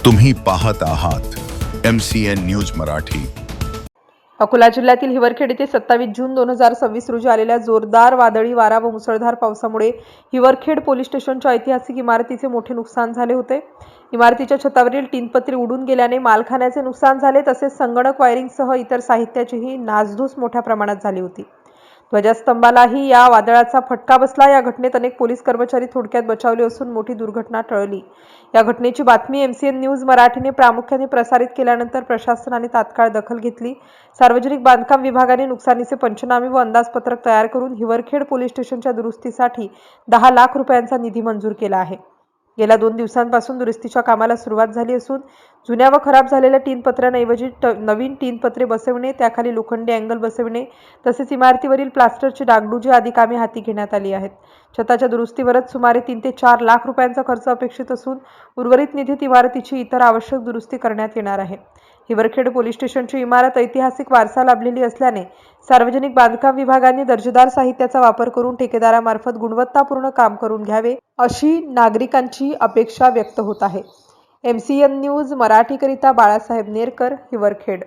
तुम्ही पाहत आहात MCN न्यूज मराठी। अकोला जिल्ह्यातील हिवरखेड येथे 27 जून 2026 रोजी आलेल्या जोरदार वादळी वारा व मुसळधार पावसामुळे हिवरखेड पोलीस स्टेशनच्या ऐतिहासिक इमारतीचे मोठे नुकसान झाले होते। इमारतीच्या छतावरील टीनपत्रे उडून गेल्याने मालखान्याचे नुकसान झाले, तसेच संगणक वायरिंगसह इतर साहित्याचीही नासधूस मोठ्या प्रमाणात झाली होती। ध्वजस्तंभालाही या वादळाचा फटका बसला। या घटनेत अनेक पोलीस कर्मचारी थोडक्यात बचावले असून मोठी दुर्घटना टळली। या घटनेची बातमी MCN न्यूज मराठीने प्रामुख्याने प्रसारित केल्यानंतर प्रशासनाने तात्काळ दखल घेतली। सार्वजनिक बांधकाम विभागाने नुकसानीचे पंचनामे व अंदाजपत्रक तयार करून हिवरखेड पोलीस स्टेशनच्या दुरुस्तीसाठी 10 लाख रुपयांचा निधी मंजूर केला आहे। गेल्या 2 दिवसांपासून दुरुस्तीच्या कामाला सुरुवात झाली असून जुन्या व खराब झालेल्या टीन पत्र्यांऐवजी नवीन टीन पत्रे बसविणे, त्याखाली लोखंडी अँगल बसविणे तसेच इमारतीवरील प्लास्टरची डागडुजी आदी कामे हाती घेण्यात आली आहेत। छताच्या दुरुस्तीवरच सुमारे 3 ते 4 लाख रुपयांचा खर्च अपेक्षित असून उर्वरित निधीत इमारतीची इतर आवश्यक दुरुस्ती करण्यात येणार आहे। हिवरखेड पोलीस स्टेशनची इमारत ऐतिहासिक वारसा लाभलेली असल्याने सार्वजनिक बांधकाम विभागाने दर्जेदार साहित्याचा वापर करून ठेकेदारामार्फत गुणवत्तापूर्ण काम करून घ्यावे अशी नागरिकांची अपेक्षा व्यक्त होत आहे। MCN न्यूज मराठीकरिता बाळासाहेब नेरकर, हिवरखेड।